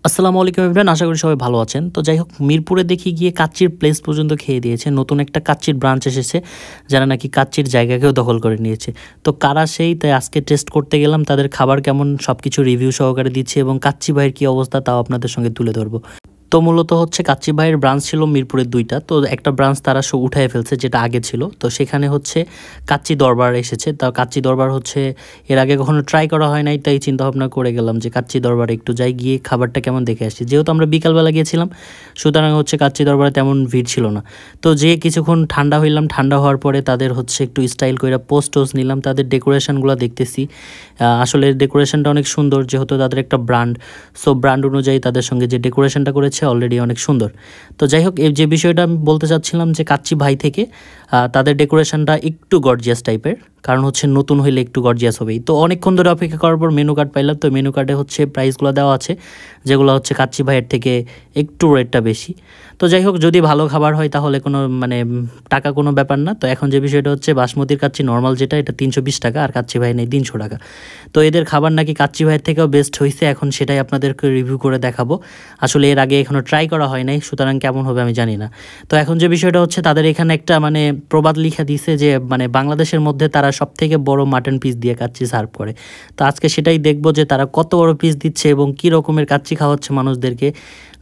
আসসালামু আলাইকুম এভরিওয়ান, আশা করি সবাই ভালো আছেন। তো যাই হোক, মিরপুরে দেখি গিয়ে কাচ্চির প্লেস পর্যন্ত খেয়ে দিয়েছে। নতুন একটা কাচ্চির ব্রাঞ্চ এসেছে, যারা নাকি কাচ্চির জায়গাকেও দখল করে নিয়েছে। তো কারা সেই, তাই আজকে টেস্ট করতে গেলাম। তাদের খাবার কেমন সব কিছু রিভিউ সহকারে দিচ্ছি এবং কাচ্চি ভাইয়ের কী অবস্থা তাও আপনাদের সঙ্গে তুলে ধরবো। তো মূলত হচ্ছে কাচ্চি ভাইয়ের ব্রাঞ্চ ছিল মিরপুরের দুইটা। তো একটা ব্রাঞ্চ তারা উঠায় ফেলছে, যেটা আগে ছিল। তো সেখানে হচ্ছে কাচ্চি দরবার এসেছে। তা কাচ্চি দরবার হচ্ছে এর আগে কখনো ট্রাই করা হয় নাই, তাই চিন্তা ভাবনা করে গেলাম যে কাচ্চি দরবারে একটু যাই, গিয়ে খাবারটা কেমন দেখে আসছি। যেহেতু আমরা বিকালবেলা গিয়েছিলাম, সুতরাং হচ্ছে কাচ্চি দরবারে তেমন ভিড় ছিল না। তো যে কিছুক্ষণ ঠান্ডা হইলাম, ঠান্ডা হওয়ার পরে তাদের হচ্ছে একটু স্টাইল করে পোস্ট নিলাম। তাদের ডেকোরেশনগুলো দেখতেছি, আসলে ডেকোরেশনটা অনেক সুন্দর, যেহেতু তাদের একটা ব্র্যান্ড। সো ব্র্যান্ড অনুযায়ী তাদের সঙ্গে যে ডেকোরেশনটা করেছে অলরেডি অনেক সুন্দর। তো যাই হোক, এই যে বিষয়টা আমি বলতে চাচ্ছিলাম যে কাচ্চি ভাই থেকে তাদের ডেকোরেশনটা একটু গর্জিয়াস টাইপের, কারণ হচ্ছে নতুন হইলে একটু গর্জিয়াস হবেই। তো অনেকক্ষণ ধরে অপেক্ষা করার পর মেনু কার্ড পাইলাম। তো মেনু কার্ডে হচ্ছে প্রাইসগুলো দেওয়া আছে, যেগুলো হচ্ছে কাচ্চি ভাইয়ের থেকে একটু রেটটা বেশি। তো যাই হোক, যদি ভালো খাবার হয় তাহলে কোনো টাকা কোনো ব্যাপার না। তো এখন যে বিষয়টা হচ্ছে, বাসমতির কাচ্চি নর্মাল যেটা, এটা 320 টাকা, আর কাচ্চি ভাই নেই 300 টাকা। তো এদের খাবার নাকি কাচ্চি ভাইয়ের থেকেও বেস্ট হয়েছে। এখন সেটাই আপনাদেরকে রিভিউ করে দেখাবো। আসলে এর আগে এখনও ট্রাই করা হয় নাই, সুতরাং কেমন হবে আমি জানি না। তো এখন যে বিষয়টা হচ্ছে, তাদের এখানে একটা প্রবাদ লিখা দিছে যে বাংলাদেশের মধ্যে তারা সবথেকে বড় মাটন পিস দিয়ে কাচ্চি সার্ভ করে। তো আজকে সেটাই দেখবো যে তারা কত বড় পিস দিচ্ছে এবং কী রকমের কাচ্চি খাওয়াচ্ছে মানুষদেরকে,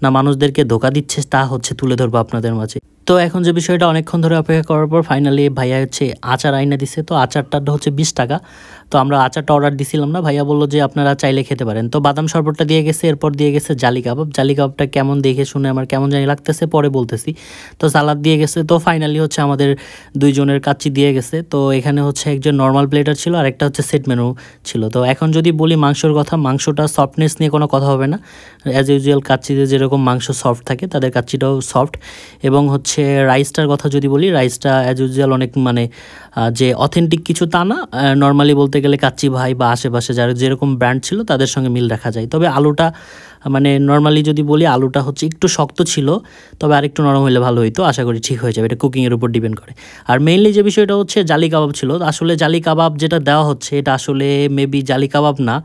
না মানুষদেরকে ধোকা দিচ্ছে, তা হচ্ছে তুলে ধরবো আপনাদের মাঝে। তো এখন যে বিষয়টা, অনেকক্ষণ ধরে অপেক্ষা করার পর ফাইনালি ভাইয়া হচ্ছে আচার আইনা দিছে। তো আচারটা হচ্ছে 20 টাকা। তো আমরা আচারটা অর্ডার দিছিলাম না, ভাইয়া বললো যে আপনারা চাইলে খেতে পারেন। তো বাদাম শরবতটা দিয়ে গেছে, এরপর দিয়ে গেছে জালি কাবাব। জালি কাবাবটা কেমন দেখে শুনে আমার কেমন জানি লাগতেছে, পরে বলতেছি। তো সালাদ দিয়ে গেছে। তো ফাইনালি হচ্ছে আমাদের দুইজনের কাচ্চি দিয়ে গেছে। তো এখানে হচ্ছে একজন নর্মাল প্লেটার ছিল, আর একটা হচ্ছে সেট মেনু ছিল। তো এখন যদি বলি মাংসর কথা, মাংসটা সফটনেস নিয়ে কোনো কথা হবে না। অ্যাজ ইউজুয়াল কাচ্চিতে যেরকম মাংস সফট থাকে, তাদের কাচ্চিটাও সফট। এবং হচ্ছে রাইসটার কথা যদি বলি, রাইসটা অ্যাজ ইউজুয়াল অনেক যে অথেন্টিক কিছু তা না, নর্মালি বলতে গেলে কাচ্চি ভাই বা আশেপাশে যারা যেরকম ব্র্যান্ড ছিল তাদের সঙ্গে মিল রাখা যায়। তবে আলুটা নর্মালি যদি বলি, আলুটা হচ্ছে একটু শক্ত ছিল, তবে আরেকটু নরম হলে ভালো হইতো। আশা করি ঠিক হয়ে যাবে, এটা কুকিংয়ের উপর ডিপেন্ড করে। আর মেইনলি যে বিষয়টা হচ্ছে, জালি কাবাব ছিল। আসলে জালি কাবাব যেটা দেওয়া হচ্ছে, এটা আসলে মেবি জালি কাবাব না,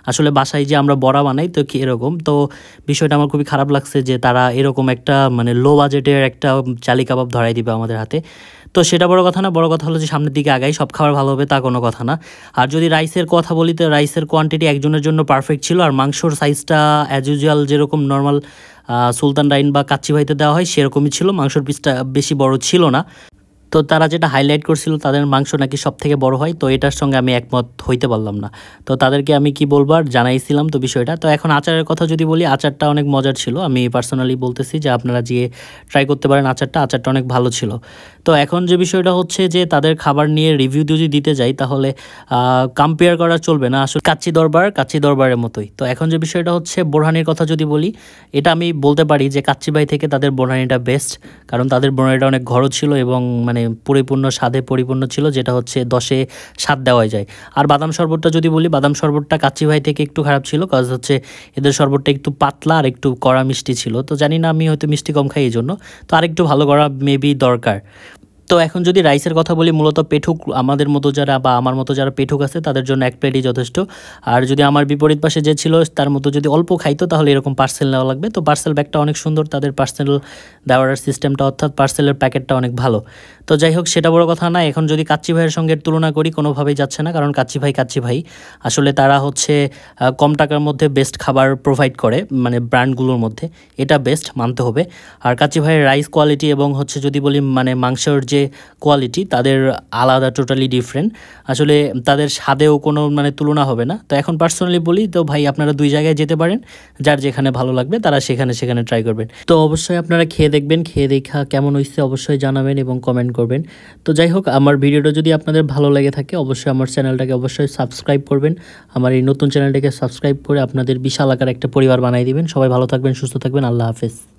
আসলে বাসায় যে আমরা বড়া বানাই তো কি এরকম। তো বিষয়টা আমার খুবই খারাপ লাগছে যে তারা এরকম একটা লো বাজেটের একটা জালি কাবাব ধরাই দিবে আমাদের হাতে। তো সেটা বড় কথা না, বড় কথা হলো যে সামনের দিকে আগাই, সব খাবার ভালো হবে তা কোনো কথা না। আর যদি রাইসের কথা বলি, তো রাইসের কোয়ান্টিটি একজনের জন্য পারফেক্ট ছিল। আর মাংসর সাইজটা অ্যাজ ইউজুয়াল যেরকম নর্মাল সুলতান ডাইন বা কাচ্চি ভাইতে দেওয়া হয় সেরকমই ছিল। মাংসর পিসটা বেশি বড় ছিল না। তো তারা যেটা হাইলাইট করছিল, তাদের মাংস নাকি সব থেকে বড় হয়। তো এটার সঙ্গে আমি একমত হইতে পারলাম না। তো তাদেরকে আমি কি বলবো আর জানাইছিলাম তো বিষয়টা। তো এখন আচারের কথা যদি বলি, আচারটা অনেক মজার ছিল। আমি পার্সোনালি বলতেছি যে আপনারা গিয়ে ট্রাই করতে পারেন আচারটা অনেক ভালো ছিল। তো এখন যে বিষয়টা হচ্ছে যে তাদের খাবার নিয়ে রিভিউ যদি দিতে যাই, তাহলে কম্পেয়ার করা চলবে না। আসলে কাচ্চি দরবারের মতোই। তো এখন যে বিষয়টা হচ্ছে, বোরহানির কথা যদি বলি, এটা আমি বলতে পারি যে কাচ্চি ভাই থেকে তাদের বোরহানিটা বেস্ট, কারণ তাদের বোরহানিটা অনেক ঘরোয়া ছিল এবং পরিপূর্ণ স্বাদে পরিপূর্ণ ছিল, যেটা হচ্ছে 10-এ 7 দেওয়াই যায়। আর বাদাম শরবতটা যদি বলি, বাদাম শরবতটা কাচ্চি ভাই থেকে একটু খারাপ ছিল, কাজ হচ্ছে এদের শরবতটা একটু পাতলা আর একটু কড়া মিষ্টি ছিল। তো জানি না, আমি হয়তো মিষ্টি কম খাই এই জন্য, তো আরেকটু ভালো করা মেবি দরকার। তো এখন যদি রাইসের কথা বলি, মূলত পেঠুক আমাদের মতো যারা বা আমার মতো যারা পেঠুক আছে, তাদের জন্য এক প্লেটই যথেষ্ট। আর যদি আমার বিপরীত পাশে যে ছিল, তার মতো যদি অল্প খাইতো, তাহলে এরকম পার্সেল নেওয়া লাগবে। তো পার্সেল ব্যাগটা অনেক সুন্দর, তাদের পার্সেল দেওয়ার সিস্টেমটা, অর্থাৎ পার্সেলের প্যাকেটটা অনেক ভালো। তো যাই হোক, সেটা বড় কথা না। এখন যদি কাচ্চি ভাইয়ের সঙ্গে তুলনা করি, কোনোভাবেই যাচ্ছে না, কারণ কাচ্চি ভাই আসলে তারা হচ্ছে কম টাকার মধ্যে বেস্ট খাবার প্রোভাইড করে, ব্র্যান্ডগুলোর মধ্যে এটা বেস্ট মানতে হবে। আর কাচ্চি ভাইয়ের রাইস কোয়ালিটি এবং হচ্ছে যদি বলি মাংসের যে কোয়ালিটি, তাদের আলাদা, টোটালি ডিফারেন্ট। আসলে তাদের স্বাদেও কোনো তুলনা হবে না। তো এখন পার্সোনালি বলি, তো ভাই আপনারা দুই জায়গায় যেতে পারেন, যার যেখানে ভালো লাগবে তারা সেখানে ট্রাই করবেন। তো অবশ্যই আপনারা খেয়ে দেখবেন, খেয়ে দেখা কেমন হয়েছে অবশ্যই জানাবেন এবং কমেন্ট করবেন। তো যাই হোক, আমার ভিডিওটা যদি আপনাদের ভালো লেগে থাকে, অবশ্যই আমার চ্যানেলটাকে অবশ্যই সাবস্ক্রাইব করবেন। আমার এই নতুন চ্যানেলটাকে সাবস্ক্রাইব করে আপনাদের বিশাল আকার একটা পরিবার বানিয়ে দিবেন। সবাই ভালো থাকবেন, সুস্থ থাকবেন। আল্লাহ হাফেজ।